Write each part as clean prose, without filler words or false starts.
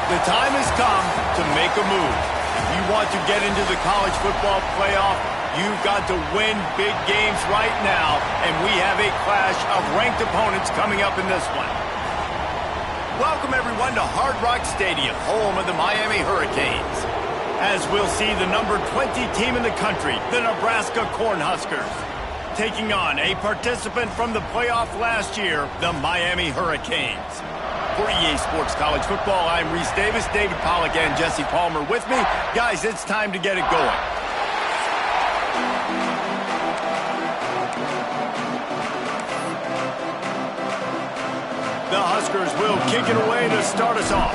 The time has come to make a move. If you want to get into the college football playoff, you've got to win big games right now, and we have a clash of ranked opponents coming up in this one. Welcome, everyone, to Hard Rock Stadium, home of the Miami Hurricanes. As we'll see the number 20 team in the country, the Nebraska Cornhuskers, taking on a participant from the playoff last year, the Miami Hurricanes. For EA Sports College Football, I'm Reese Davis, David Pollack, and Jesse Palmer with me. Guys, it's time to get it going. The Huskers will kick it away to start us off.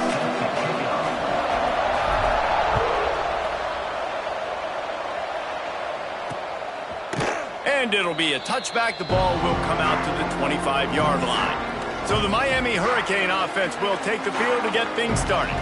And it'll be a touchback. The ball will come out to the 25-yard line. So the Miami Hurricane offense will take the field to get things started.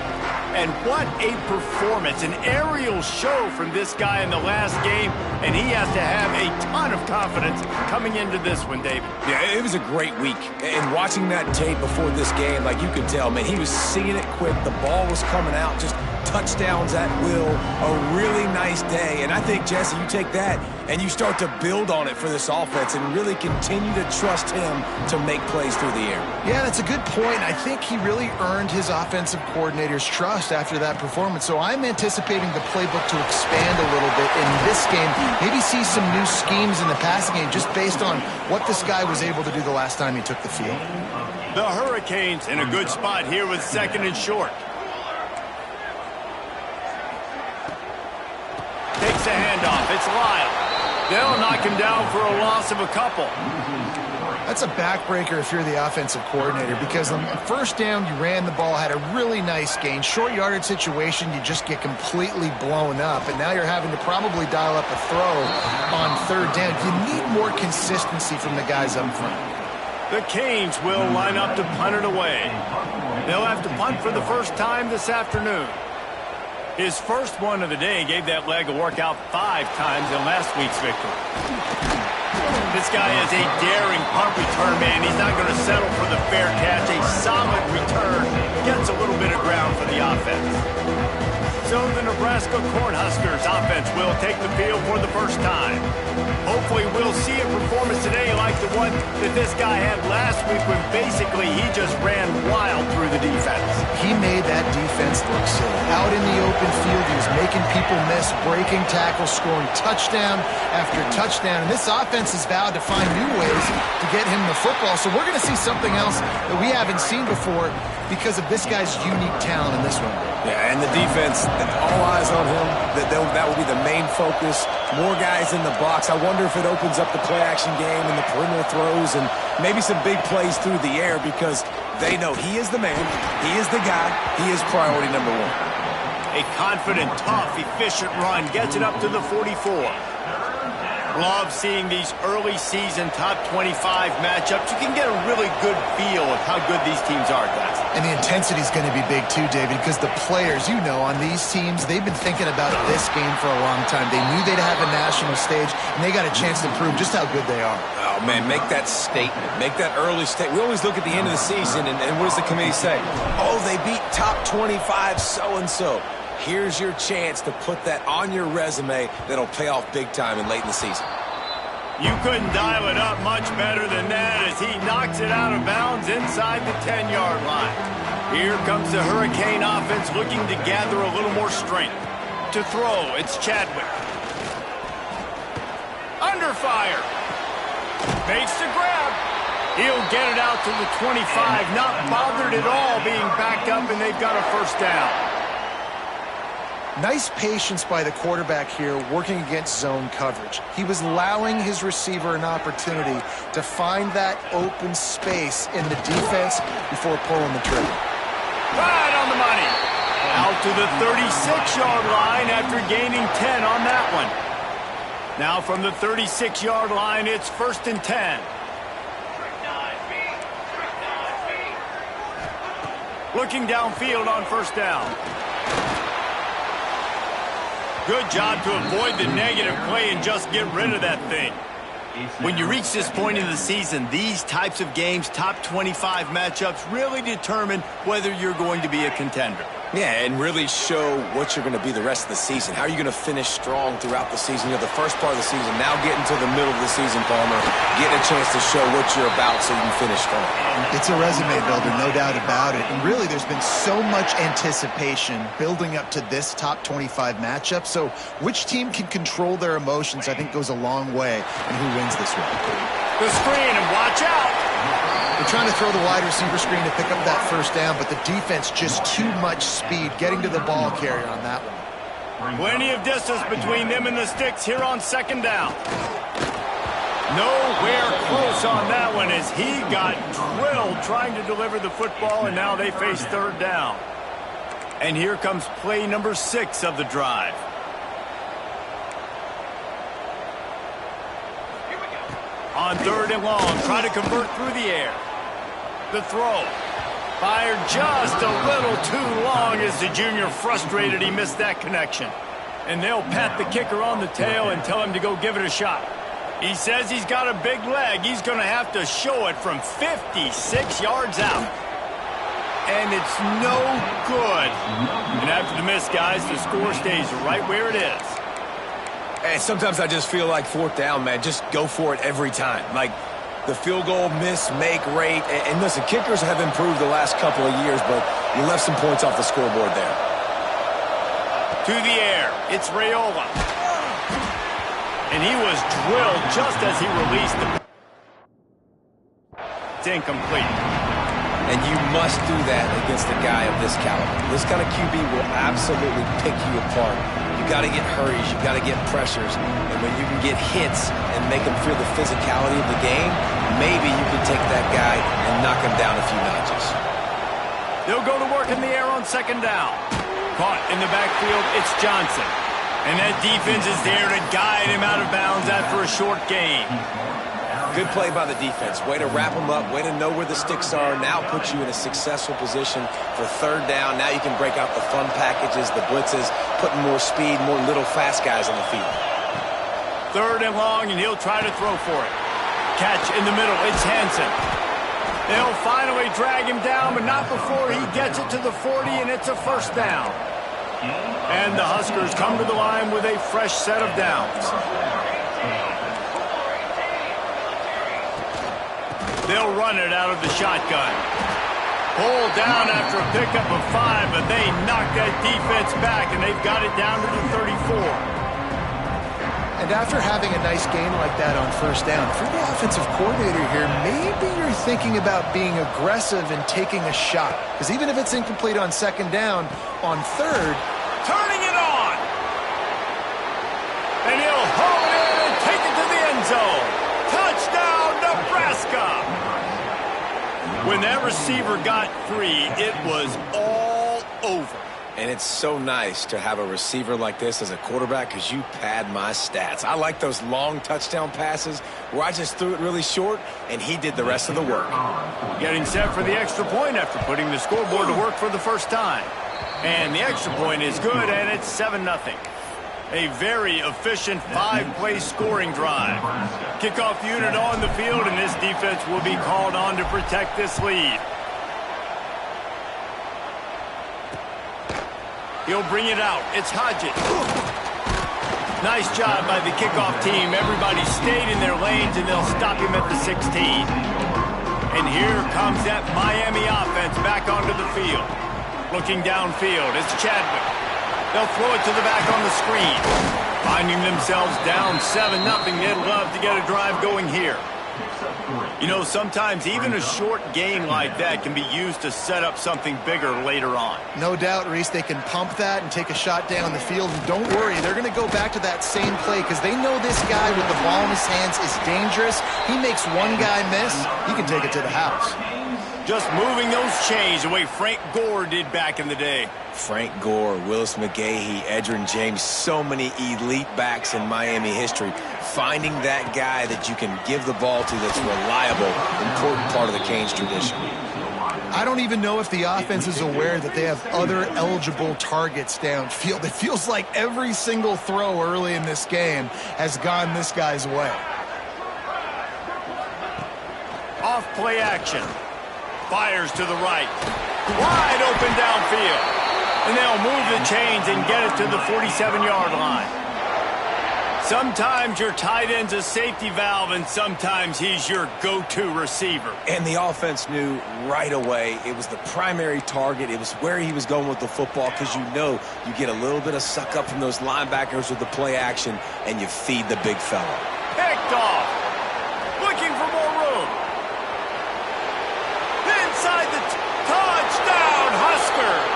And what a performance, an aerial show from this guy in the last game, and he has to have a ton of confidence coming into this one, David. Yeah, it was a great week. And watching that tape before this game, like you could tell, man, he was seeing it quick. The ball was coming out, just touchdowns at will. A really nice day. And I think, Jesse, you take that and you start to build on it for this offense and really continue to trust him to make plays through the air. Yeah, that's a good point. I think he really earned his offensive coordinator's trust after that performance. So I'm anticipating the playbook to expand a little bit in this game. Maybe see some new schemes in the passing game just based on what this guy was able to do the last time he took the field. The Hurricanes in a good spot here with 2nd and short. Takes a handoff. It's Lyle. They'll knock him down for a loss of a couple. That's a backbreaker if you're the offensive coordinator, because on first down, you ran the ball, had a really nice gain. Short yardage situation, you just get completely blown up, and now you're having to probably dial up a throw on 3rd down. You need more consistency from the guys up front. The Canes will line up to punt it away. They'll have to punt for the first time this afternoon. His first one of the day gave that leg a workout 5 times in last week's victory. This guy is a daring punt return man. He's not going to settle for the fair catch. A solid return gets a little bit of ground for the offense. So the Nebraska Cornhuskers offense will take the field for the first time. Hopefully we'll see a performance today like the one that this guy had last week when basically he just ran wild through the defense. He made that defense look silly. Out in the open field, he was making people miss, breaking tackles, scoring touchdown after touchdown. And this offense has vowed to find new ways to get him the football. So we're going to see something else that we haven't seen before because of this guy's unique talent in this one. Yeah, and the defense, all eyes on him. That will be the main focus. More guys in the box. I wonder if it opens up the play-action game and the perimeter throws and maybe some big plays through the air because they know he is the man, he is the guy, he is priority number 1. A confident, tough, efficient run gets it up to the 44. Love seeing these early season top 25 matchups. You can get a really good feel of how good these teams are, guys. And the intensity is going to be big too, David, because the players, you know, on these teams, they've been thinking about this game for a long time. They knew they'd have a national stage, and they got a chance to prove just how good they are. Oh, man, make that statement. Make that early statement. We always look at the end of the season, and what does the committee say? Oh, they beat top 25 so-and-so. Here's your chance to put that on your resume that'll pay off big time and late in the season. You couldn't dial it up much better than that as he knocks it out of bounds inside the 10-yard line. Here comes the Hurricane offense looking to gather a little more strength. To throw, it's Chadwick. Under fire. Makes the grab. He'll get it out to the 25, not bothered at all being backed up, and they've got a first down. Nice patience by the quarterback here working against zone coverage. He was allowing his receiver an opportunity to find that open space in the defense before pulling the trigger. Right on the money. Out to the 36-yard line after gaining 10 on that one. Now from the 36-yard line, it's 1st and 10. Looking downfield on first down. Good job to avoid the negative play and just get rid of that thing. When you reach this point in the season, these types of games, top 25 matchups, really determine whether you're going to be a contender. Yeah, and really show what you're going to be the rest of the season. How are you going to finish strong throughout the season? You know, the first part of the season, now getting to the middle of the season, Palmer, getting a chance to show what you're about so you can finish strong. It's a resume builder, no doubt about it. And really, there's been so much anticipation building up to this top 25 matchup. So which team can control their emotions, I think, goes a long way in who wins this one. The screen, and watch out! They're trying to throw the wide receiver screen to pick up that first down, but the defense just too much speed getting to the ball carrier on that one. Plenty of distance between them and the sticks here on second down. Nowhere close on that one as he got drilled trying to deliver the football, and now they face third down. And here comes play number 6 of the drive. On third and long, try to convert through the air. The throw. Fired just a little too long as the junior frustrated he missed that connection. And they'll pat the kicker on the tail and tell him to go give it a shot. He says he's got a big leg. He's going to have to show it from 56 yards out. And it's no good. And after the miss, guys, the score stays right where it is. And sometimes I just feel like fourth down, man, just go for it every time. Like the field goal miss, make rate. And listen, kickers have improved the last couple of years, but you left some points off the scoreboard there. To the air, it's Raiola. And he was drilled just as he released the... It's incomplete. And you must do that against a guy of this caliber. This kind of QB will absolutely pick you apart. You got to get hurries, you got to get pressures, and when you can get hits and make them feel the physicality of the game, maybe you can take that guy and knock him down a few notches. They'll go to work in the air on second down. Caught in the backfield, it's Johnson. And that defense is there to guide him out of bounds after a short gain. Good play by the defense. Way to wrap them up. Way to know where the sticks are. Now puts you in a successful position for third down. Now you can break out the fun packages, the blitzes, putting more speed, more little fast guys on the field. Third and long, and he'll try to throw for it. Catch in the middle. It's Hansen. They'll finally drag him down, but not before he gets it to the 40, and it's a first down. And the Huskers come to the line with a fresh set of downs. They'll run it out of the shotgun. Pulled down after a pickup of 5, but they knock that defense back, and they've got it down to the 34. And after having a nice gain like that on first down, if you're the offensive coordinator here, maybe you're thinking about being aggressive and taking a shot. Because even if it's incomplete on second down, on third... Turning it on! And he'll haul it in and take it to the end zone. Touchdown, Nebraska! When that receiver got 3, it was all over. And it's so nice to have a receiver like this as a quarterback because you pad my stats. I like those long touchdown passes where I just threw it really short and he did the rest of the work. Getting set for the extra point after putting the scoreboard to work for the first time. And the extra point is good, and it's 7-0. A very efficient 5-play scoring drive. Kickoff unit on the field, and this defense will be called on to protect this lead. He'll bring it out. It's Hodges. Nice job by the kickoff team. Everybody stayed in their lanes, and they'll stop him at the 16. And here comes that Miami offense back onto the field. Looking downfield, it's Chadwick. They'll throw it to the back on the screen. Finding themselves down 7-0. They'd love to get a drive going here. You know, sometimes even a short game like that can be used to set up something bigger later on. No doubt, Reese, they can pump that and take a shot down the field. And don't worry, they're going to go back to that same play because they know this guy with the ball in his hands is dangerous. He makes one guy miss, he can take it to the house. Just moving those chains the way Frank Gore did back in the day. Frank Gore, Willis McGahee, Edgerrin James, so many elite backs in Miami history. Finding that guy that you can give the ball to that's reliable, important part of the Canes tradition. I don't even know if the offense is aware that they have other eligible targets downfield. It feels like every single throw early in this game has gone this guy's way. play action. Fires to the right. Wide open downfield. And they'll move the chains and get it to the 47-yard line. Sometimes your tight end's a safety valve, and sometimes he's your go-to receiver. And the offense knew right away it was the primary target. It was where he was going with the football, because you know you get a little bit of suck up from those linebackers with the play action, and you feed the big fella. Picked off. Looking for more room. Inside the touchdown, Huskers.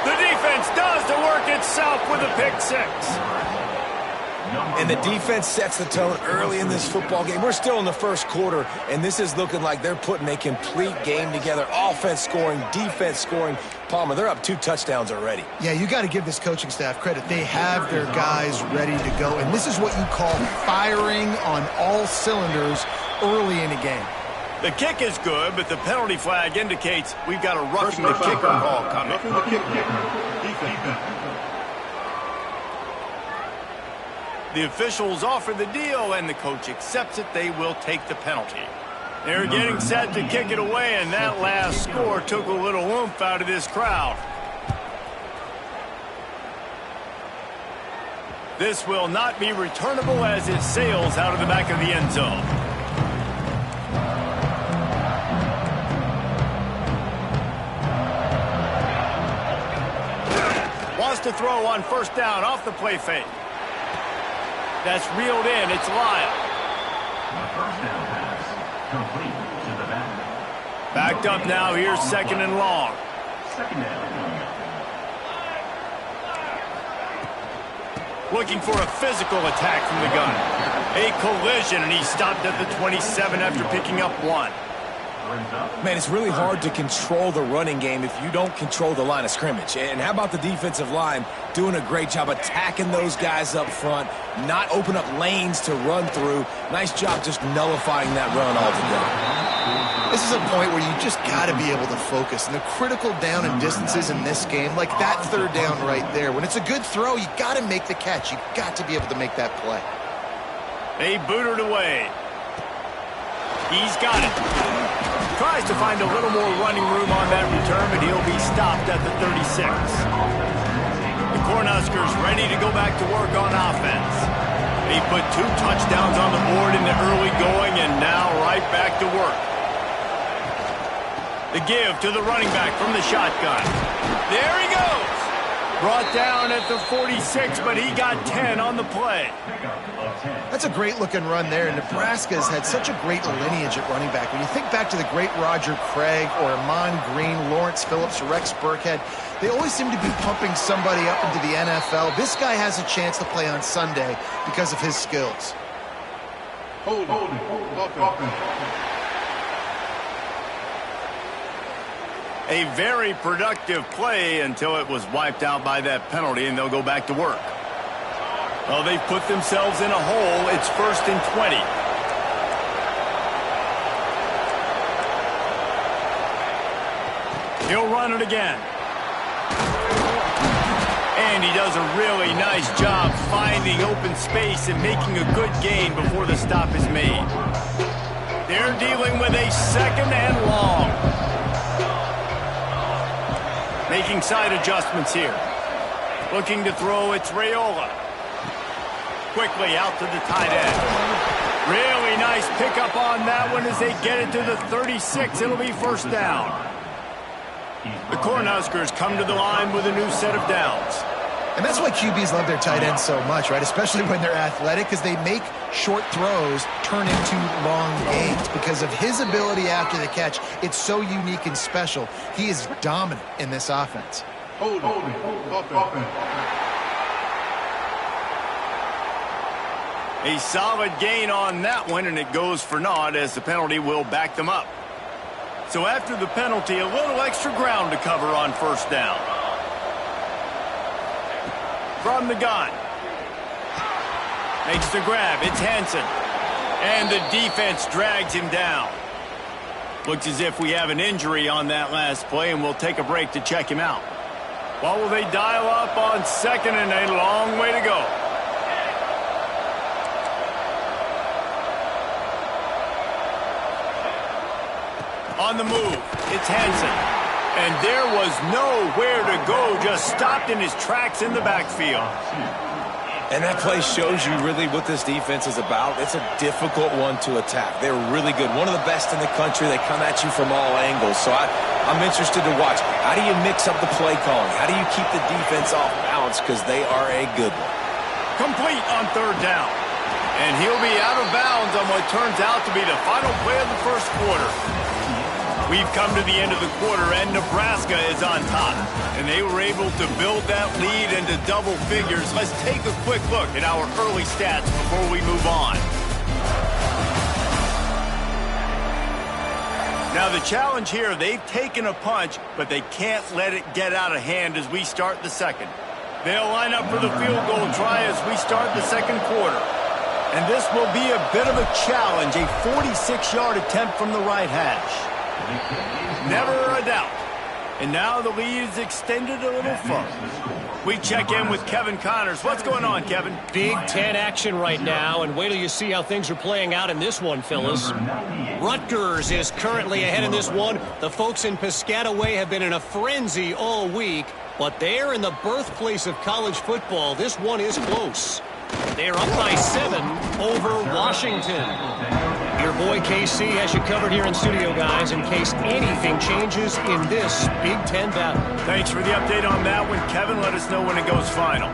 The defense does the work itself with a pick six. And the defense sets the tone early in this football game. We're still in the first quarter, and this is looking like they're putting a complete game together. Offense scoring, defense scoring. Palmer, they're up 2 touchdowns already. Yeah, you got to give this coaching staff credit. They have their guys ready to go, and this is what you call firing on all cylinders early in a game. The kick is good, but the penalty flag indicates we've got a roughing the kicker call coming. The officials offer the deal, and the coach accepts it. They will take the penalty. They're getting set to kick it away, and that last score took a little oomph out of this crowd. This will not be returnable as it sails out of the back of the end zone. Wants to throw on first down off the play fake. That's reeled in. It's Lyle. First down pass complete to the back. Backed up now. Here's second and long. Second down. Looking for a physical attack from the gun. A collision, and he stopped at the 27 after picking up 1. Man, it's really hard to control the running game if you don't control the line of scrimmage. And how about the defensive line doing a great job attacking those guys up front, not open up lanes to run through. Nice job just nullifying that run altogether. This is a point where you just got to be able to focus. And the critical down and distances in this game, like that third down right there, when it's a good throw, you got to make the catch. You got to be able to make that play. They booted away. He's got it. Tries to find a little more running room on that return, but he'll be stopped at the 36. The Cornhuskers ready to go back to work on offense. They put 2 touchdowns on the board in the early going, and now right back to work. The give to the running back from the shotgun. There he goes. Brought down at the 46, but he got 10 on the play. That's a great-looking run there. Nebraska's had such a great lineage at running back. When you think back to the great Roger Craig or Amon Green, Lawrence Phillips, or Rex Burkhead, they always seem to be pumping somebody up into the NFL. This guy has a chance to play on Sunday because of his skills. Hold it. A very productive play until it was wiped out by that penalty, and they'll go back to work. Well, they've put themselves in a hole. It's 1st and 20. He'll run it again. And he does a really nice job finding open space and making a good gain before the stop is made. They're dealing with a 2nd and long. Making side adjustments here. Looking to throw, it's Raiola. Quickly out to the tight end. Really nice pickup on that one as they get it to the 36. It'll be first down. The Cornhuskers come to the line with a new set of downs. And that's why QBs love their tight ends so much, right? Especially when they're athletic, because they make short throws turn into long gains. Because of his ability after the catch, it's so unique and special. He is dominant in this offense. Hold it. A solid gain on that one, and it goes for naught as the penalty will back them up. So after the penalty, a little extra ground to cover on first down. From the gun. Makes the grab. It's Hansen. And the defense drags him down. Looks as if we have an injury on that last play, and we'll take a break to check him out. What will they dial up on 2nd and a long way to go? On the move, it's Hansen. And there was nowhere to go, just stopped in his tracks in the backfield. And that play shows you really what this defense is about. It's a difficult one to attack. They're really good. One of the best in the country. They come at you from all angles. So I'm interested to watch. How do you mix up the play calling? How do you keep the defense off balance? Because they are a good one. Complete on third down. And he'll be out of bounds on what turns out to be the final play of the first quarter. We've come to the end of the quarter, and Nebraska is on top. And they were able to build that lead into double figures. Let's take a quick look at our early stats before we move on. Now, the challenge here, they've taken a punch, but they can't let it get out of hand as we start the second. They'll line up for the field goal try as we start the second quarter. And this will be a bit of a challenge, a 46-yard attempt from the right hash. Never a doubt. And now the lead is extended a little further. We check in with Kevin Connors. What's going on, Kevin? Big Ten action right now, and wait till you see how things are playing out in this one, fellas. Rutgers is currently ahead in this one. The folks in Piscataway have been in a frenzy all week, but they're in the birthplace of college football. This one is close. They're up by 7 over Washington. Your boy KC has you covered here in studio, guys, in case anything changes in this Big Ten battle. Thanks for the update on that one, Kevin. Let us know when it goes final.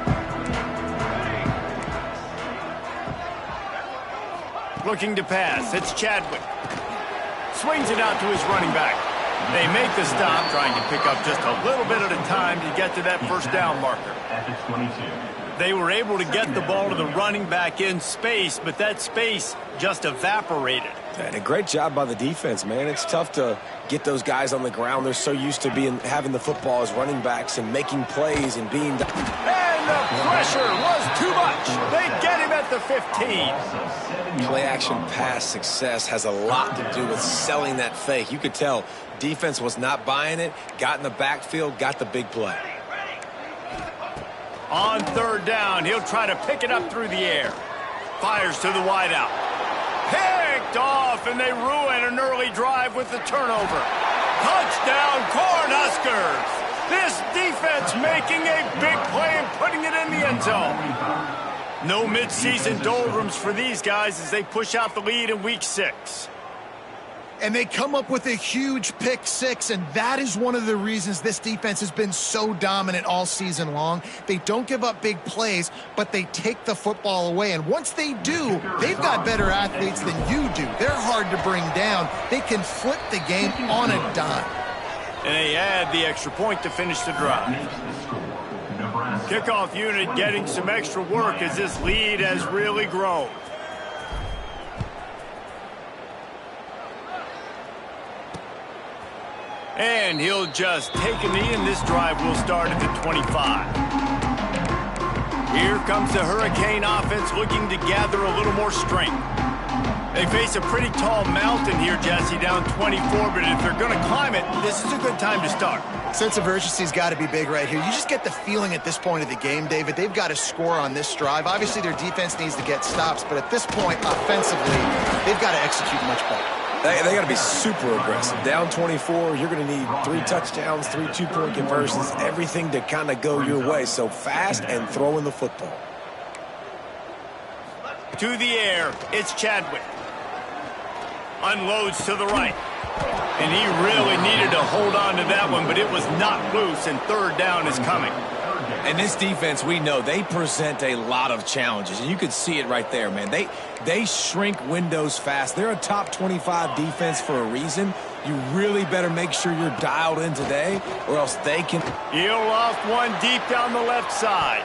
Looking to pass. It's Chadwick. Swings it out to his running back. They make the stop, trying to pick up just a little bit at a time to get to that first down marker. They were able to get the ball to the running back in space, but that space just evaporated. And a great job by the defense, man. It's tough to get those guys on the ground. They're so used to having the football as running backs and making plays and being... And the pressure was too much. They get him at the 15. Play-action pass success has a lot to do with selling that fake. You could tell defense was not buying it, got in the backfield, got the big play. On third down, he'll try to pick it up through the air. Fires to the wideout. Picked off, and they ruin an early drive with the turnover. Touchdown, Cornhuskers! This defense making a big play and putting it in the end zone. No midseason doldrums for these guys as they push out the lead in Week 6. And they come up with a huge pick 6, and that is one of the reasons this defense has been so dominant all season long. They don't give up big plays, but they take the football away. And once they do, they've got better athletes than you do. They're hard to bring down. They can flip the game on a dime. And they add the extra point to finish the drive. Kickoff unit getting some extra work as this lead has really grown. And he'll just take a knee, and this drive will start at the 25. Here comes the Hurricane offense looking to gather a little more strength. They face a pretty tall mountain here, Jesse, down 24, but if they're going to climb it, this is a good time to start. Sense of urgency's got to be big right here. You just get the feeling at this point of the game, David, they've got to score on this drive. Obviously, their defense needs to get stops, but at this point, offensively, they've got to execute much better. They got to be super aggressive. Down 24, you're going to need 3 touchdowns, 3 two-point conversions, everything to kind of go your way. So fast and throwing the football. To the air, it's Chadwick. Unloads to the right. And he really needed to hold on to that one, but it was not loose, and third down is coming. And this defense, we know, they present a lot of challenges. And you can see it right there, man. They shrink windows fast. They're a top 25 defense for a reason. You really better make sure you're dialed in today, or else they can... He'll off one deep down the left side.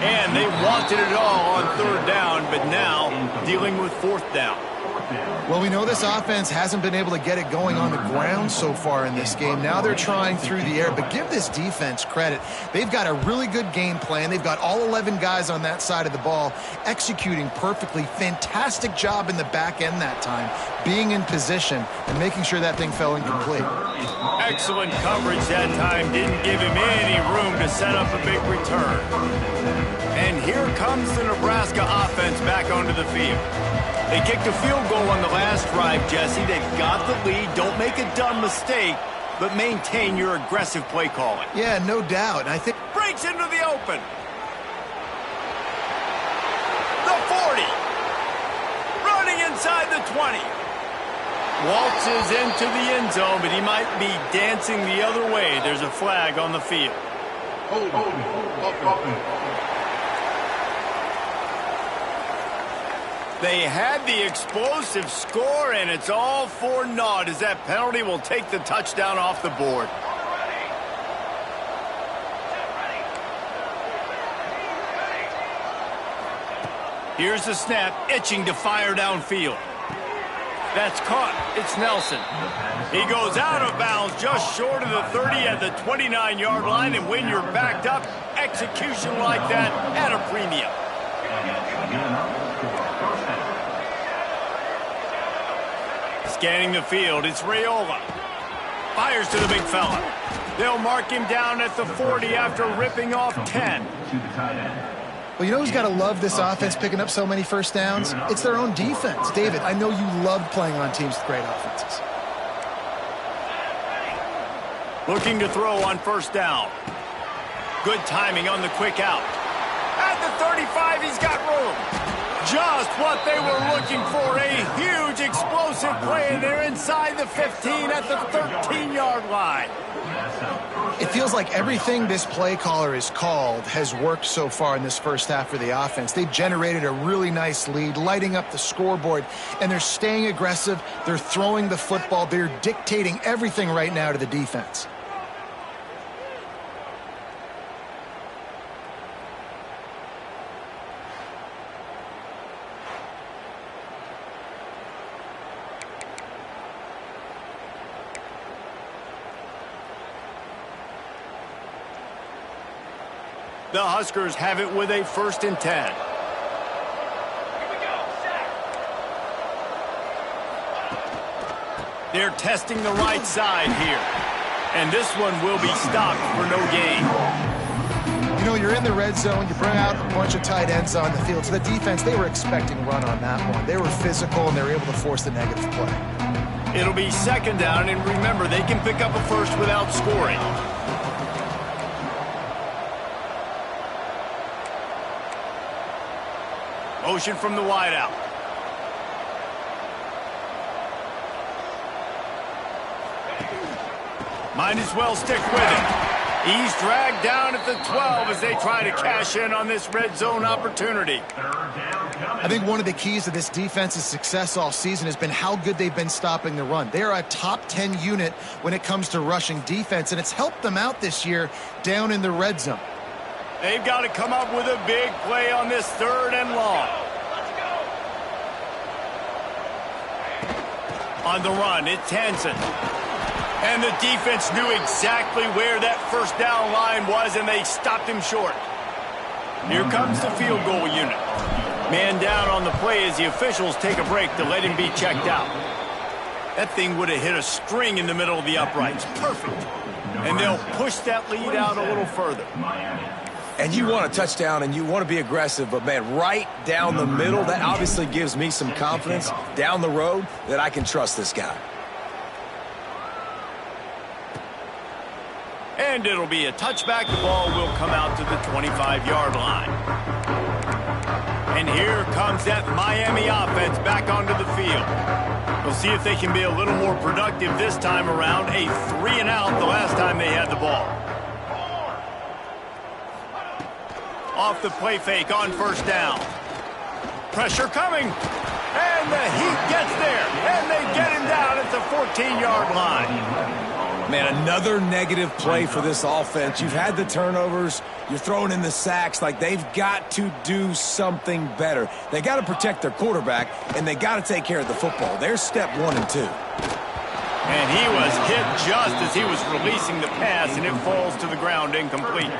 And they wanted it all on third down, but now dealing with fourth down. Well, we know this offense hasn't been able to get it going on the ground so far in this game. Now they're trying through the air, but give this defense credit. They've got a really good game plan. They've got all 11 guys on that side of the ball executing perfectly. Fantastic job in the back end that time, being in position and making sure that thing fell incomplete. Excellent coverage that time. Didn't give him any room to set up a big return. And here comes the Nebraska offense back onto the field. They kicked a field goal on the last drive, Jesse. They've got the lead. Don't make a dumb mistake, but maintain your aggressive play calling. Yeah, no doubt. And I think breaks into the open. The 40. Running inside the 20. Waltzes into the end zone, but he might be dancing the other way. There's a flag on the field. They had the explosive score, and it's all for naught as that penalty will take the touchdown off the board. Here's the snap, itching to fire downfield. That's caught. It's Nelson. He goes out of bounds just short of the 30 at the 29-yard line, and when you're backed up, execution like that at a premium. Scanning the field, it's Raiola. Fires to the big fella. They'll mark him down at the 40 after ripping off 10. Well, you know who's got to love this offense picking up so many first downs? It's their own defense. David, I know you love playing on teams with great offenses. Looking to throw on first down. Good timing on the quick out. At the 35, he's got room. Just what they were looking for. A huge explosive play, and they're inside the 15 at the 13-yard line. It feels like everything this play caller has called has worked so far in this first half for the offense. They've generated a really nice lead, lighting up the scoreboard, and they're staying aggressive. They're throwing the football. They're dictating everything right now to the defense. The Huskers have it with a 1st and 10. They're testing the right side here. And this one will be stopped for no gain. You know, you're in the red zone. You bring out a bunch of tight ends on the field. So the defense, they were expecting a run on that one. They were physical, and they were able to force the negative play. It'll be 2nd down, and remember, they can pick up a first without scoring. Motion from the wideout. Might as well stick with him. He's dragged down at the 12 as they try to cash in on this red zone opportunity. I think one of the keys to this defense's success all season has been how good they've been stopping the run. They're a top 10 unit when it comes to rushing defense, and it's helped them out this year down in the red zone. They've got to come up with a big play on this 3rd and long. On the run, it's Hansen. And the defense knew exactly where that first down line was, and they stopped him short. Here comes the field goal unit. Man down on the play as the officials take a break to let him be checked out. That thing would have hit a string in the middle of the uprights. Perfect. And they'll push that lead out a little further. And you want a touchdown and you want to be aggressive, but, man, right down the middle, that obviously gives me some confidence down the road that I can trust this guy. And it'll be a touchback. The ball will come out to the 25-yard line. And here comes that Miami offense back onto the field. We'll see if they can be a little more productive this time around. A 3-and-out the last time they had the ball. Off the play fake on first down. Pressure coming. And the Heat gets there. And they get him down at the 14-yard line. Man, another negative play for this offense. You've had the turnovers. You're throwing in the sacks. Like, they've got to do something better. They got to protect their quarterback, and they got to take care of the football. There's step 1 and 2. And he was hit just as he was releasing the pass, and it falls to the ground incomplete.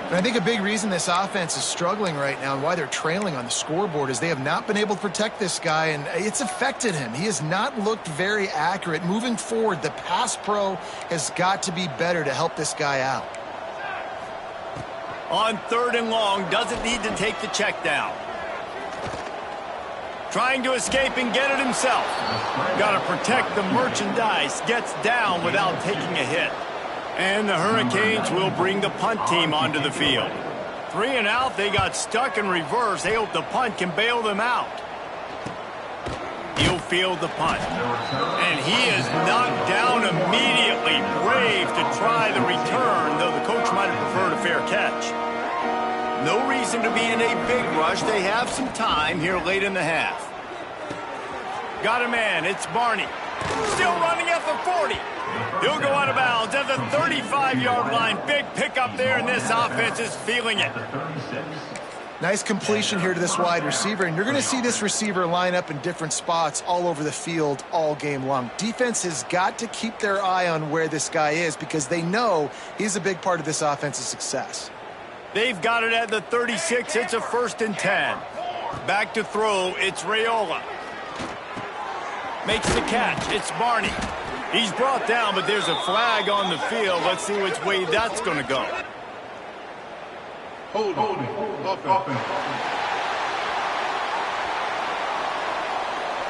And I think a big reason this offense is struggling right now and why they're trailing on the scoreboard is they have not been able to protect this guy, and it's affected him. He has not looked very accurate. Moving forward, the pass pro has got to be better to help this guy out. On 3rd and long, doesn't need to take the check down. Trying to escape and get it himself. Got to protect the merchandise. Gets down without taking a hit. And the Hurricanes will bring the punt team onto the field. 3 and out. They got stuck in reverse. They hope the punt can bail them out. He'll field the punt. And he is knocked down immediately. Brave to try the return, though the coach might have preferred a fair catch. No reason to be in a big rush. They have some time here late in the half. Got a man. It's Barney. Still running at the 40. He'll go out of bounds at the 35-yard line. Big pickup there, and this offense is feeling it. Nice completion here to this wide receiver, and you're going to see this receiver line up in different spots all over the field all game long. Defense has got to keep their eye on where this guy is because they know he's a big part of this offense's success. They've got it at the 36. It's a 1st and 10. Back to throw. It's Raiola. Makes the catch. It's Barney. He's brought down, but there's a flag on the field. Let's see which way that's going to go. Holding. Offense.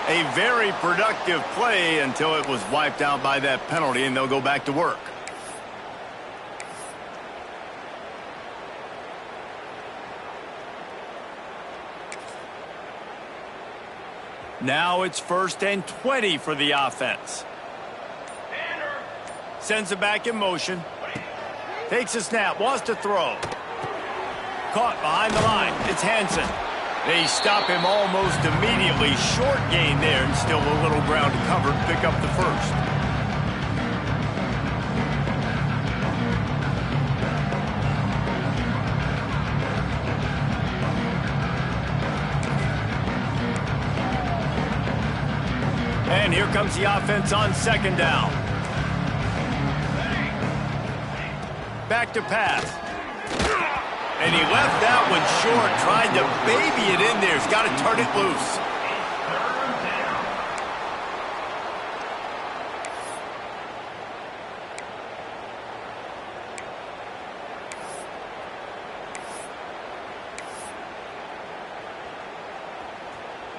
A very productive play until it was wiped out by that penalty, and they'll go back to work. Now it's 1st and 20 for the offense. Sends it back in motion. Takes a snap, wants to throw. Caught behind the line. It's Hansen. They stop him almost immediately. Short gain there, and still a little ground to cover to pick up the first. And here comes the offense on 2nd down. Back to pass. And he left that one short, tried to baby it in there. He's got to turn it loose.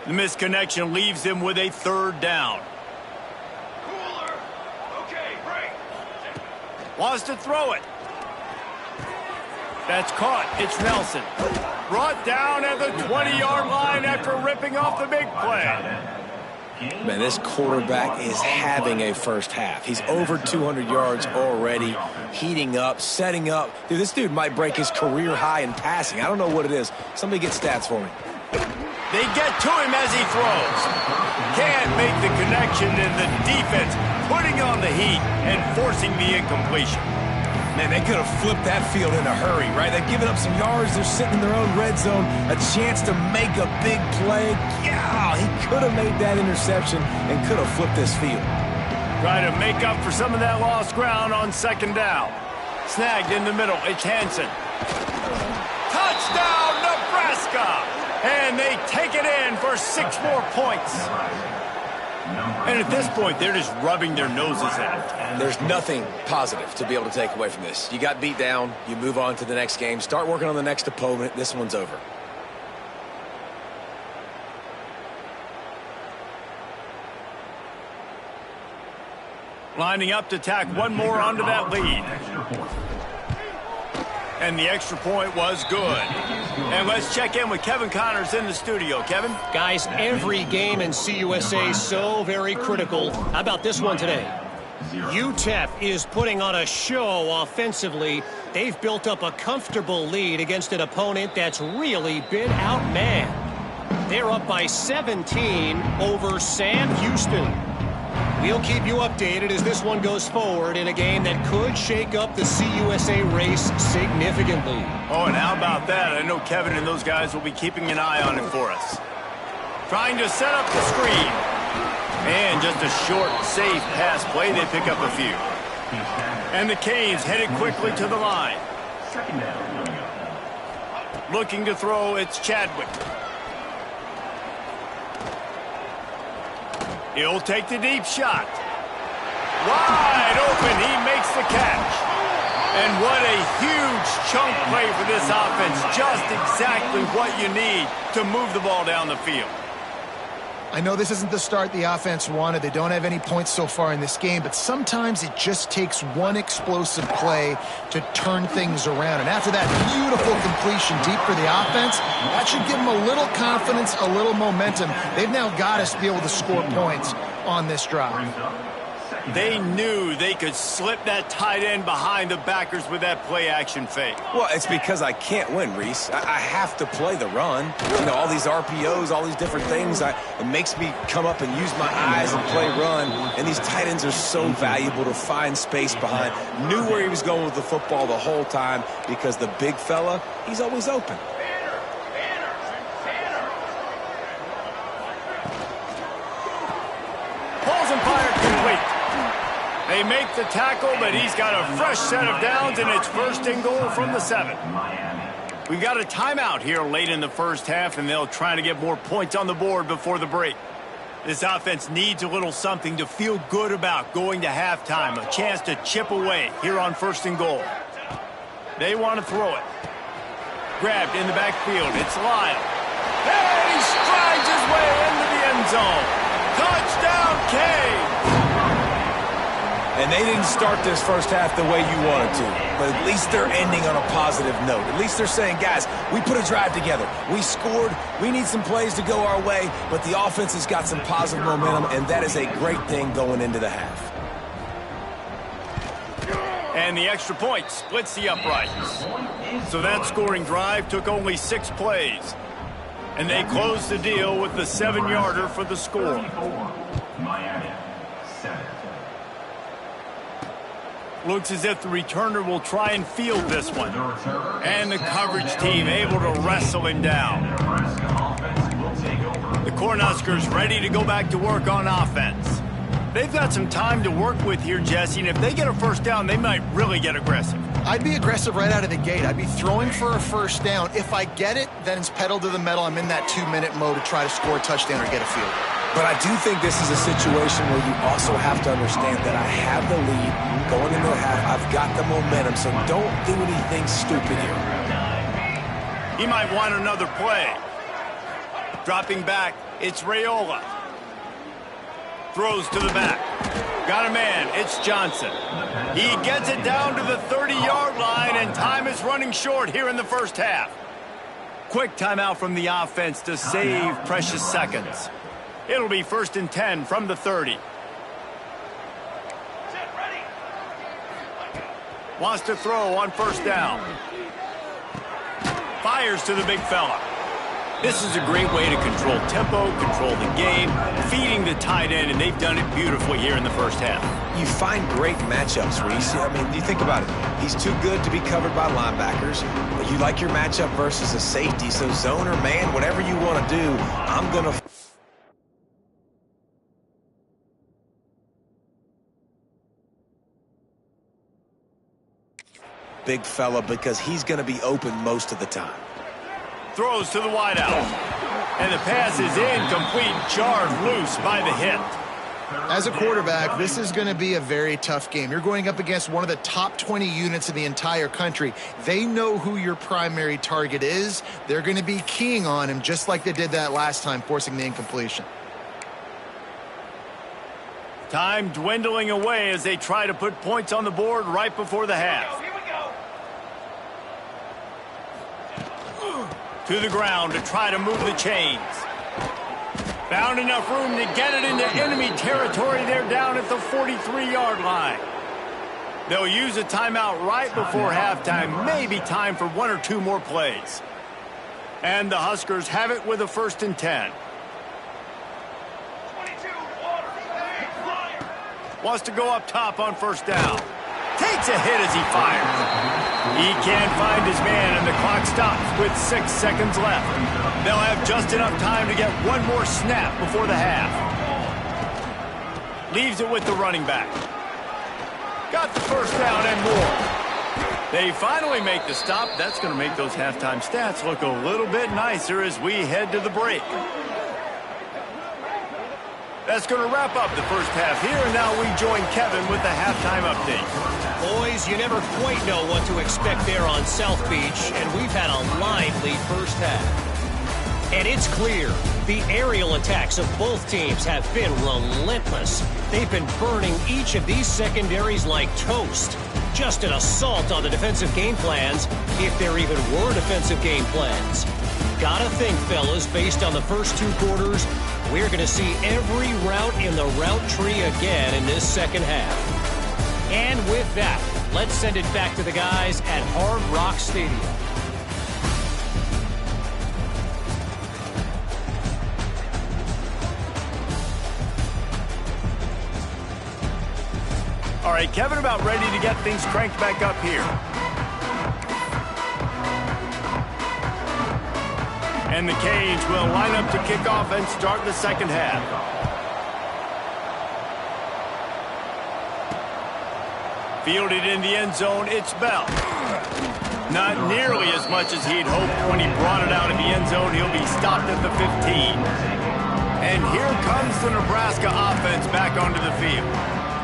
The misconnection leaves him with a 3rd down. Wants to throw it. That's caught. It's Nelson. Brought down at the 20-yard line after ripping off the big play. Man, this quarterback is having a first half. He's over 200 yards already, heating up, setting up. Dude, this dude might break his career high in passing. I don't know what it is. Somebody get stats for me. They get to him as he throws. Can't make the connection, and the defense putting on the heat and forcing the incompletion. Man, they could have flipped that field in a hurry, right? They've given up some yards. They're sitting in their own red zone. A chance to make a big play. Yeah, he could have made that interception and could have flipped this field. Try to make up for some of that lost ground on 2nd down. Snagged in the middle. It's Hansen. Touchdown, Nebraska! And they take it in for 6 more points. And at this point, they're just rubbing their noses at it. There's nothing positive to be able to take away from this. You got beat down. You move on to the next game. Start working on the next opponent. This one's over. Lining up to tack one more onto that lead. And the extra point was good. And let's check in with Kevin Connors in the studio. Kevin? Guys, every game in CUSA is so very critical. How about this one today? UTEP is putting on a show offensively. They've built up a comfortable lead against an opponent that's really been outmanned. They're up by 17 over Sam Houston. We'll keep you updated as this one goes forward in a game that could shake up the CUSA race significantly. Oh, and how about that? I know Kevin and those guys will be keeping an eye on it for us. Trying to set up the screen. And just a short, safe pass play. They pick up a few. And the Canes headed quickly to the line. Looking to throw, it's Chadwick. He'll take the deep shot. Wide open, he makes the catch. And what a huge chunk play for this offense. Just exactly what you need to move the ball down the field. I know this isn't the start the offense wanted. They don't have any points so far in this game, but sometimes it just takes one explosive play to turn things around. And after that beautiful completion deep for the offense, that should give them a little confidence, a little momentum. They've now got us to be able to score points on this drive. They knew they could slip that tight end behind the backers with that play-action fake. Well, it's because I can't win, Reese. I have to play the run. You know, all these RPOs, all these different things, it makes me come up and use my eyes and play run. And these tight ends are so valuable to find space behind. Knew where he was going with the football the whole time because the big fella, he's always open. Pulls and fire complete. They make the tackle, but he's got a fresh set of downs, and it's 1st and goal from the 7. We've got a timeout here late in the first half, and they'll try to get more points on the board before the break. This offense needs a little something to feel good about going to halftime, a chance to chip away here on 1st and goal. They want to throw it. Grabbed in the backfield. It's Lyle. Hey, he strides his way into the end zone. Touchdown, K. And they didn't start this first half the way you wanted to, but at least they're ending on a positive note. At least they're saying, guys, we put a drive together. We scored. We need some plays to go our way, but the offense has got some positive momentum, and that is a great thing going into the half. And the extra point splits the uprights. So that scoring drive took only 6 plays. And they closed the deal with the 7-yarder for the score. Miami, 7. Looks as if the returner will try and field this one. And the coverage team able to wrestle him down. The Cornhuskers ready to go back to work on offense. They've got some time to work with here, Jesse, and if they get a first down, they might really get aggressive. I'd be aggressive right out of the gate. I'd be throwing for a first down. If I get it, then it's pedal to the metal. I'm in that 2-minute mode to try to score a touchdown or get a field. But I do think this is a situation where you also have to understand that I have the lead going into the half. I've got the momentum, so don't do anything stupid here. He might want another play. Dropping back, it's Raiola. Throws to the back. Got a man, it's Johnson. He gets it down to the 30-yard line, and time is running short here in the first half. Quick timeout from the offense to save precious seconds. It'll be 1st and 10 from the 30. Wants to throw on first down. Fires to the big fella. This is a great way to control tempo, control the game, feeding the tight end, and they've done it beautifully here in the first half. You find great matchups, Reese. I mean, you think about it. He's too good to be covered by linebackers. But you like your matchup versus a safety, so zone or man, whatever you want to do, I'm going to... big fella because he's going to be open most of the time. Throws to the wideout. And the pass is incomplete, jarred loose by the hit. As a quarterback, this is going to be a very tough game. You're going up against one of the top 20 units in the entire country. They know who your primary target is. They're going to be keying on him just like they did that last time, forcing the incompletion. Time dwindling away as they try to put points on the board right before the half. To the ground to try to move the chains. Found enough room to get it into enemy territory. They're down at the 43-yard line. They'll use a timeout right before halftime. Maybe time for 1 or 2 more plays. And the Huskers have it with a 1st and 10. Wants to go up top on first down. Takes a hit as he fires. He can't find his man, and the clock stops with 6 seconds left. They'll have just enough time to get one more snap before the half. Leaves it with the running back. Got the first down and more. They finally make the stop. That's going to make those halftime stats look a little bit nicer as we head to the break. That's going to wrap up the first half here, and now we join Kevin with the halftime update. Boys, you never quite know what to expect there on South Beach, and we've had a lively first half. And it's clear the aerial attacks of both teams have been relentless. They've been burning each of these secondaries like toast. Just an assault on the defensive game plans, if there even were defensive game plans. Gotta think, fellas, based on the first 2 quarters, we're going to see every route in the route tree again in this second half. And with that, let's send it back to the guys at Hard Rock Stadium. All right, Kevin, about ready to get things cranked back up here. And the Canes will line up to kick off and start the second half. Fielded in the end zone, it's Bell. Not nearly as much as he'd hoped when he brought it out of the end zone. He'll be stopped at the 15. And here comes the Nebraska offense back onto the field.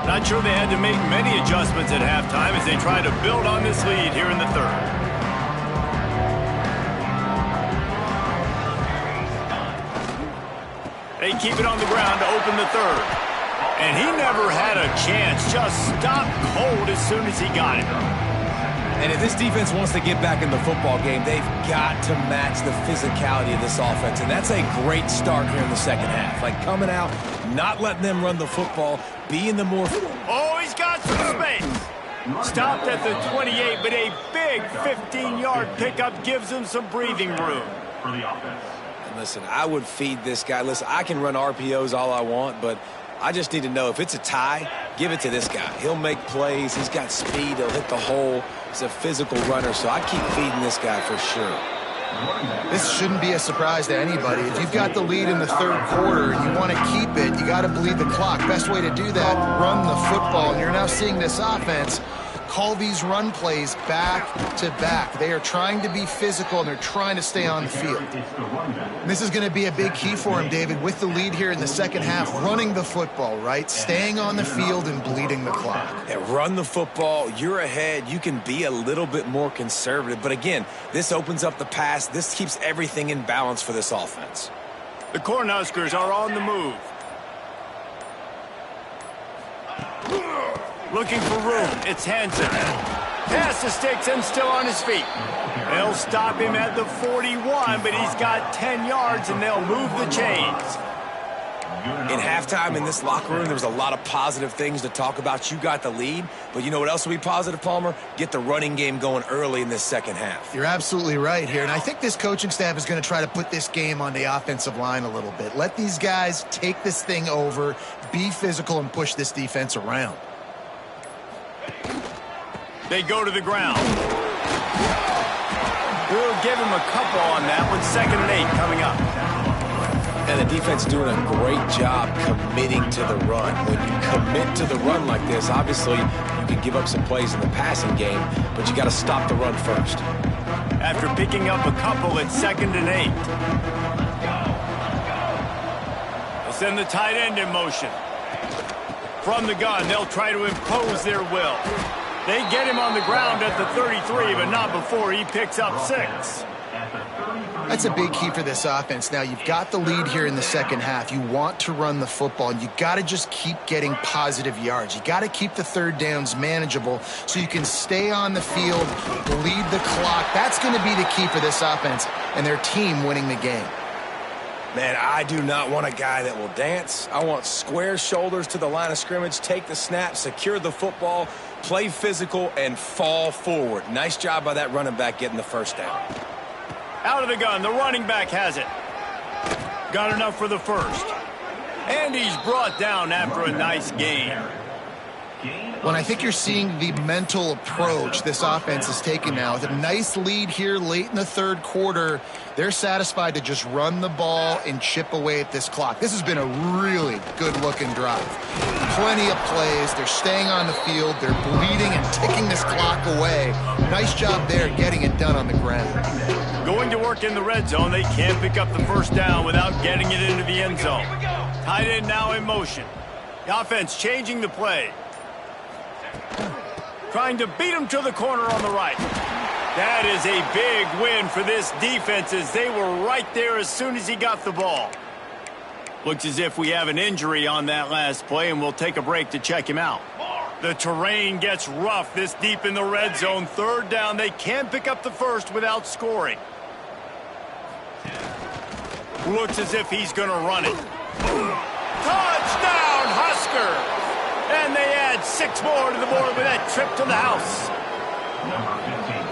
Not sure they had to make many adjustments at halftime as they try to build on this lead here in the third. They keep it on the ground to open the third. And he never had a chance, just stopped cold as soon as he got it. And if this defense wants to get back in the football game, they've got to match the physicality of this offense. And that's a great start here in the second half. Like coming out, not letting them run the football, being the more... Oh, he's got some space. Stopped at the 28, but a big 15-yard pickup gives him some breathing room. For the offense. And listen, I would feed this guy. Listen, I can run RPOs all I want, but I just need to know if it's a tie, give it to this guy. He'll make plays. He's got speed. He'll hit the hole. He's a physical runner, so I keep feeding this guy for sure. This shouldn't be a surprise to anybody. If you've got the lead in the third quarter and you want to keep it, you got to bleed the clock. Best way to do that, run the football. And you're now seeing this offense call these run plays back to back. They are trying to be physical, and they're trying to stay on the field. And this is going to be a big key for him, David, with the lead here in the second half, running the football, right? Staying on the field and bleeding the clock. Yeah, run the football. You're ahead. You can be a little bit more conservative. But again, this opens up the pass. This keeps everything in balance for this offense. The Cornhuskers are on the move. Looking for room. It's Hansen. Pass the sticks and still on his feet. They'll stop him at the 41, but he's got 10 yards, and they'll move the chains. In halftime in this locker room, there was a lot of positive things to talk about. You got the lead, but you know what else will be positive, Palmer? Get the running game going early in this second half. You're absolutely right here, and I think this coaching staff is going to try to put this game on the offensive line a little bit. Let these guys take this thing over, be physical, and push this defense around. They go to the ground. We'll give him a couple on that one. 2nd and 8 coming up. And the defense doing a great job committing to the run. When you commit to the run like this, obviously you can give up some plays in the passing game, but you got to stop the run first. After picking up a couple, it's 2nd and 8. They'll send the tight end in motion. From the gun, they'll try to impose their will. They get him on the ground at the 33, but not before he picks up 6. That's a big key for this offense. Now, you've got the lead here in the second half. You want to run the football, and you got to just keep getting positive yards. You got to keep the third downs manageable so you can stay on the field, lead the clock. That's going to be the key for this offense and their team winning the game. Man, I do not want a guy that will dance. I want square shoulders to the line of scrimmage, take the snap, secure the football, play physical, and fall forward. Nice job by that running back getting the first down. Out of the gun, the running back has it. Got enough for the first. And he's brought down after a nice gain. When I think you're seeing the mental approach this offense is taking now, with a nice lead here late in the third quarter, they're satisfied to just run the ball and chip away at this clock. This has been a really good-looking drive. Plenty of plays. They're staying on the field. They're bleeding and ticking this clock away. Nice job there getting it done on the ground. Going to work in the red zone. They can't pick up the first down without getting it into the end zone. Tight end now in motion. The offense changing the play. Trying to beat him to the corner on the right. That is a big win for this defense as they were right there as soon as he got the ball. Looks as if we have an injury on that last play, and we'll take a break to check him out. The terrain gets rough this deep in the red zone. Third down, they can pick up the first without scoring. Looks as if he's going to run it. Touchdown, Huskers! And they add 6 more to the board with that trip to the house.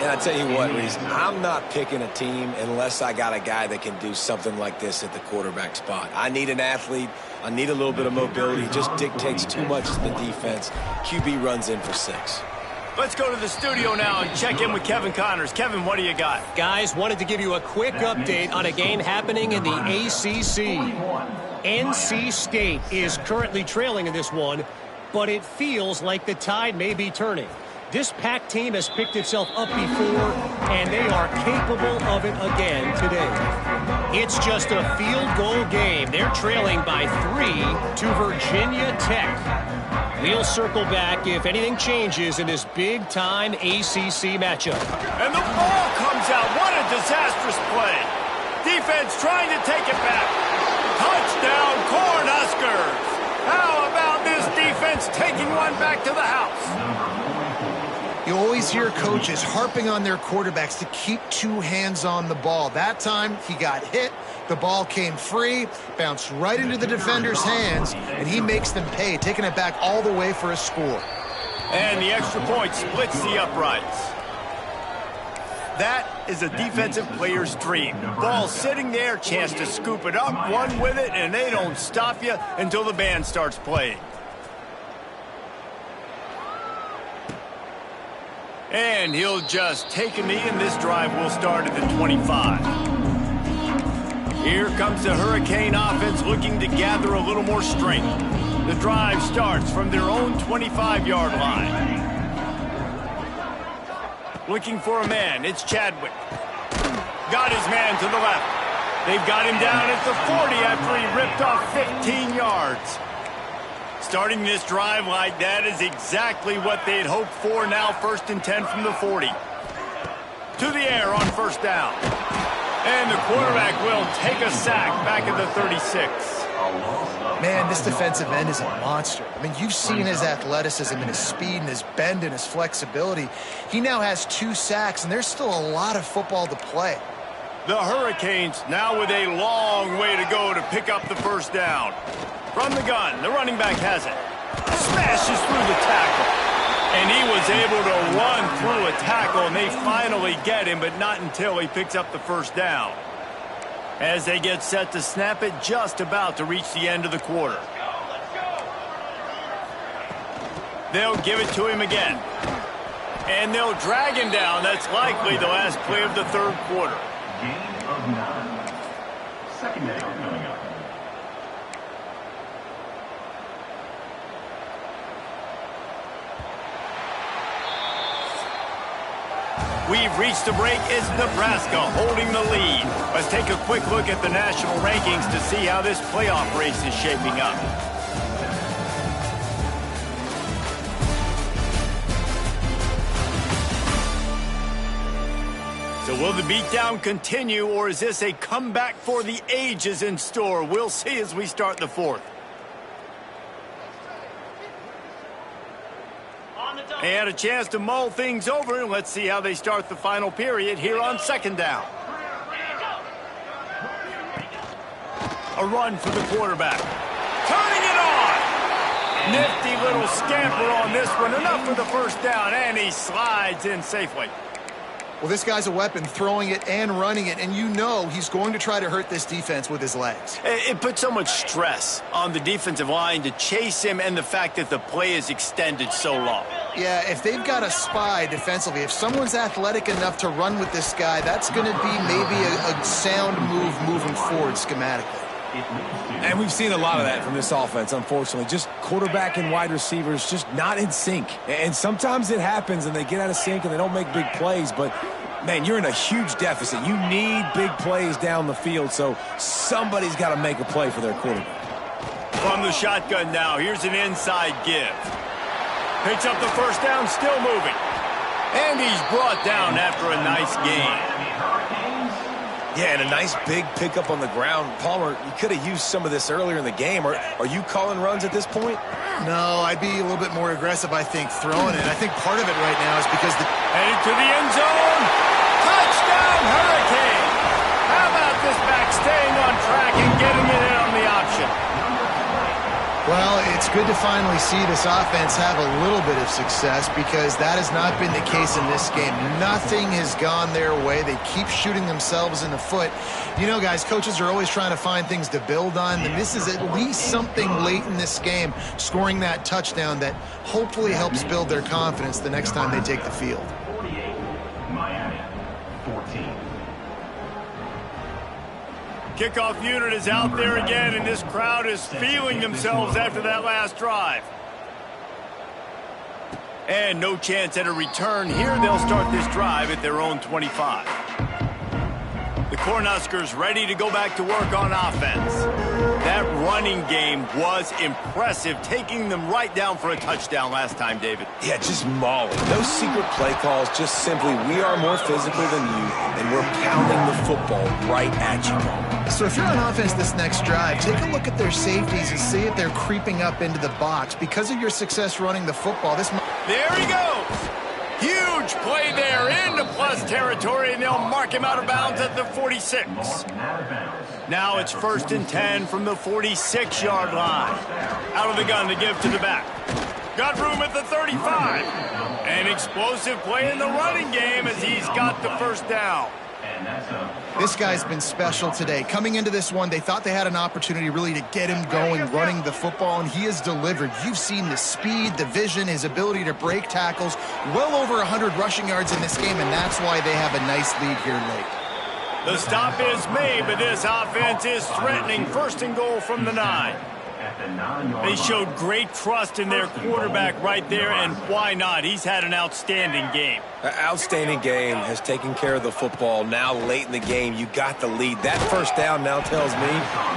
And I tell you what, Reese, I'm not picking a team unless I got a guy that can do something like this at the quarterback spot. I need an athlete. I need a little bit of mobility. It just dictates too much to the defense. QB runs in for 6. Let's go to the studio now and check in with Kevin Connors. Kevin, what do you got? Guys, wanted to give you a quick update on a game happening in the ACC. NC State is currently trailing in this one, but it feels like the tide may be turning. This Pac team has picked itself up before, and they are capable of it again today. It's just a field goal game. They're trailing by 3 to Virginia Tech. We'll circle back if anything changes in this big-time ACC matchup. And the ball comes out. What a disastrous play. Defense trying to take it back. Touchdown, Cornhuskers. How about this defense taking one back to the house? You always hear coaches harping on their quarterbacks to keep 2 hands on the ball. That time, he got hit. The ball came free, bounced right into the defender's hands, and he makes them pay, taking it back all the way for a score. And the extra point splits the uprights. That is a defensive player's dream. Ball sitting there, chance to scoop it up, run with it, and they don't stop you until the band starts playing. And he'll just take a knee, and this drive will start at the 25. Here comes the Hurricane offense looking to gather a little more strength. The drive starts from their own 25-yard line. Looking for a man, it's Chadwick. Got his man to the left. They've got him down at the 40 after he ripped off 15 yards. Starting this drive like that is exactly what they'd hoped for. Now 1st and 10 from the 40. To the air on 1st down. And the quarterback will take a sack back at the 36. Man, this defensive end is a monster. I mean, you've seen his athleticism and his speed and his bend and his flexibility. He now has 2 sacks, and there's still a lot of football to play. The Hurricanes now with a long way to go to pick up the 1st down. From the gun, the running back has it. Smashes through the tackle. And he was able to run through a tackle, and they finally get him, but not until he picks up the 1st down. As they get set to snap it, just about to reach the end of the quarter. They'll give it to him again. And they'll drag him down. That's likely the last play of the 3rd quarter. Gain of 9. Second down coming up. We've reached the break. It's Nebraska holding the lead. Let's take a quick look at the national rankings to see how this playoff race is shaping up. So will the beatdown continue, or is this a comeback for the ages in store? We'll see as we start the 4th. They had a chance to mull things over, and let's see how they start the final period here on 2nd down. A run for the quarterback. Turning it on! Nifty little scamper on this one. Enough for the 1st down, and he slides in safely. Well, this guy's a weapon, throwing it and running it, and you know he's going to try to hurt this defense with his legs. It puts so much stress on the defensive line to chase him, and the fact that the play is extended so long. Yeah, if they've got a spy defensively, if someone's athletic enough to run with this guy, that's going to be maybe a sound move moving forward schematically. And we've seen a lot of that from this offense, unfortunately. Just quarterback and wide receivers just not in sync. And sometimes it happens and they get out of sync and they don't make big plays. But, man, you're in a huge deficit. You need big plays down the field, so somebody's got to make a play for their quarterback. From the shotgun now, here's an inside give. Picks up the 1st down, still moving. And he's brought down after a nice gain. Yeah, and a nice big pickup on the ground. Palmer, you could have used some of this earlier in the game. Are you calling runs at this point? No, I'd be a little bit more aggressive, I think, throwing it. I think part of it right now is because Headed to the end zone. Touchdown, Hurricane. How about this back staying on track and getting it in on the option? Well, it's good to finally see this offense have a little bit of success because that has not been the case in this game. Nothing has gone their way. They keep shooting themselves in the foot. You know, guys, coaches are always trying to find things to build on, and this is at least something late in this game, scoring that touchdown that hopefully helps build their confidence the next time they take the field. 48, Miami, 14. Kickoff unit is out there again, and this crowd is feeling themselves after that last drive. And no chance at a return here. They'll start this drive at their own 25. The Cornhuskers ready to go back to work on offense. That running game was impressive, taking them right down for a touchdown last time, David. Yeah, just mauling. No secret play calls, just simply we are more physical than you, and we're pounding the football right at you, Palmer. So if you're on offense this next drive, take a look at their safeties and see if they're creeping up into the box. Because of your success running the football, There he goes. Huge play there into plus territory, and they'll mark him out of bounds at the 46. Now it's 1st and 10 from the 46-yard line. Out of the gun to give to the back. Got room at the 35. An explosive play in the running game as he's got the first down. This guy's been special today. Coming into this one, they thought they had an opportunity really to get him going, running the football, and he has delivered. You've seen the speed, the vision, his ability to break tackles. Well over 100 rushing yards in this game, and that's why they have a nice lead here late. The stop is made, but this offense is threatening. 1st and goal from the 9. They showed great trust in their quarterback right there, and why not? He's had an outstanding game. An outstanding game, has taken care of the football. Now late in the game, you got the lead. That first down now tells me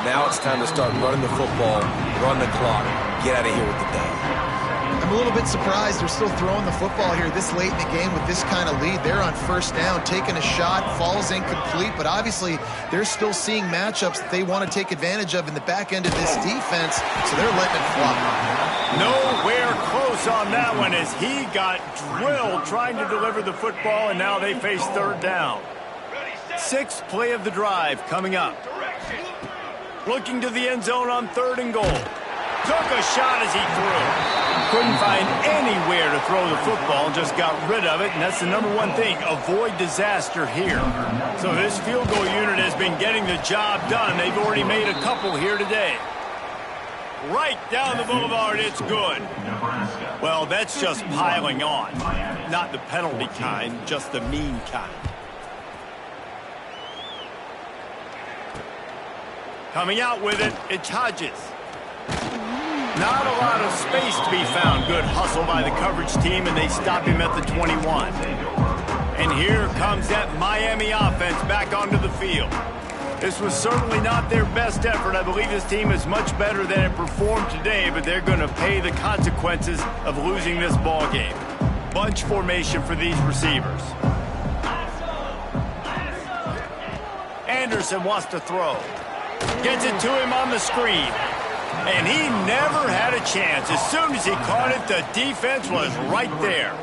now it's time to start running the football, run the clock, get out of here with the dub. I'm a little bit surprised they're still throwing the football here this late in the game with this kind of lead. They're on 1st down, taking a shot, falls incomplete, but obviously they're still seeing matchups that they want to take advantage of in the back end of this defense, so they're letting it fly. Nowhere close on that one as he got drilled trying to deliver the football, and now they face 3rd down. 6th play of the drive coming up. Looking to the end zone on 3rd and goal. Took a shot as he threw. Couldn't find anywhere to throw the football, just got rid of it, and that's the #1 thing. Avoid disaster here. So this field goal unit has been getting the job done. They've already made a couple here today. Right down the boulevard, it's good. Well, that's just piling on. Not the penalty kind, just the mean kind. Coming out with it, it's Hodges. Not a lot of space to be found. Good hustle by the coverage team, and they stop him at the 21. And here comes that Miami offense back onto the field. This was certainly not their best effort. I believe this team is much better than it performed today, but they're going to pay the consequences of losing this ball game. Bunch formation for these receivers. Anderson wants to throw. Gets it to him on the screen. And he never had a chance. As soon as he caught it, the defense was right there.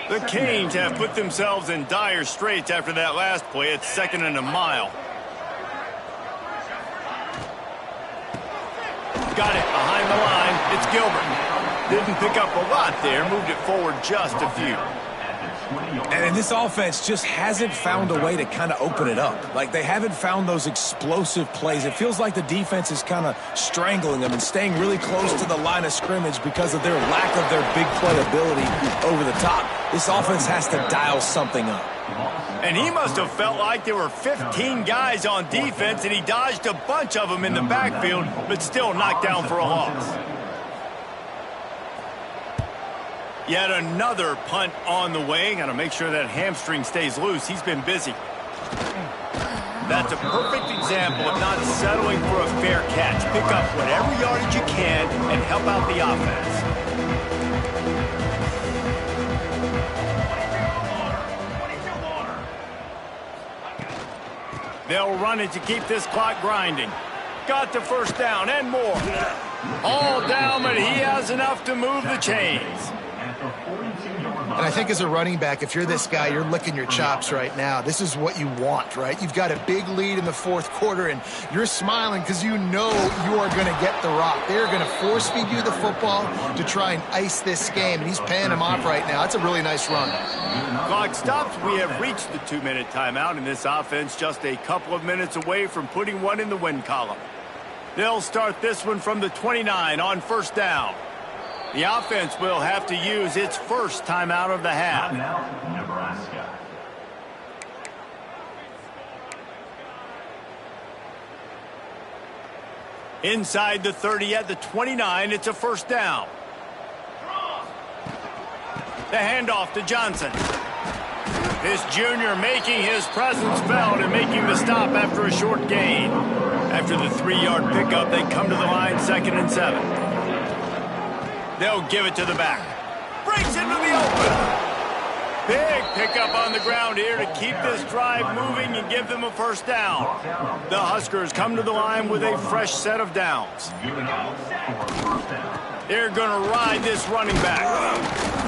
The Canes have put themselves in dire straits after that last play. It's 2nd and a mile. Got it behind the line. It's Gilbert. Didn't pick up a lot there. Moved it forward just a few. And this offense just hasn't found a way to kind of open it up. Like, they haven't found those explosive plays. It feels like the defense is kind of strangling them and staying really close to the line of scrimmage because of their lack of their big playability over the top. This offense has to dial something up. And he must have felt like there were 15 guys on defense, and he dodged a bunch of them in the backfield, but still knocked down for a loss. Yet another punt on the way. Got to make sure that hamstring stays loose. He's been busy. That's a perfect example of not settling for a fair catch. Pick up whatever yardage you can and help out the offense. They'll run it to keep this clock grinding. Got the first down and more. All down, but he has enough to move the chains. And I think as a running back, if you're this guy, you're licking your chops right now. This is what you want, right? You've got a big lead in the fourth quarter, and you're smiling because you know you are going to get the rock. They're going to force feed you the football to try and ice this game, and he's paying him off right now. That's a really nice run. Clock stops. We have reached the 2-minute timeout, and this offense just a couple of minutes away from putting one in the win column. They'll start this one from the 29 on first down. The offense will have to use its first timeout of the half. Timeout, Nebraska. Inside the 30 at the 29, it's a first down. The handoff to Johnson. This junior making his presence felt and making the stop after a short gain. After the 3-yard pickup, they come to the line 2nd and 7. They'll give it to the back. Breaks into the open. Big pickup on the ground here to keep this drive moving and give them a first down. The Huskers come to the line with a fresh set of downs. They're going to ride this running back.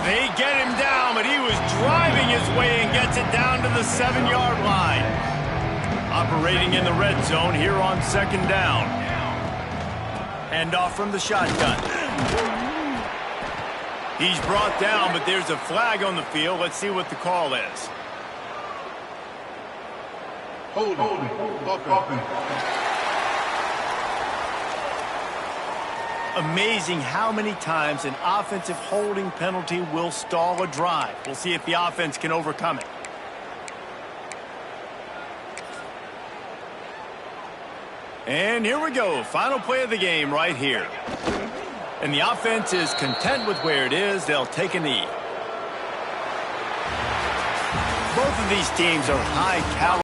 They get him down, but he was driving his way and gets it down to the 7-yard line. Operating in the red zone here on 2nd down. Handoff from the shotgun. He's brought down, but there's a flag on the field. Let's see what the call is. Holding. Amazing how many times an offensive holding penalty will stall a drive. We'll see if the offense can overcome it. And here we go. Final play of the game right here. And the offense is content with where it is. They'll take a knee. Both of these teams are high caliber.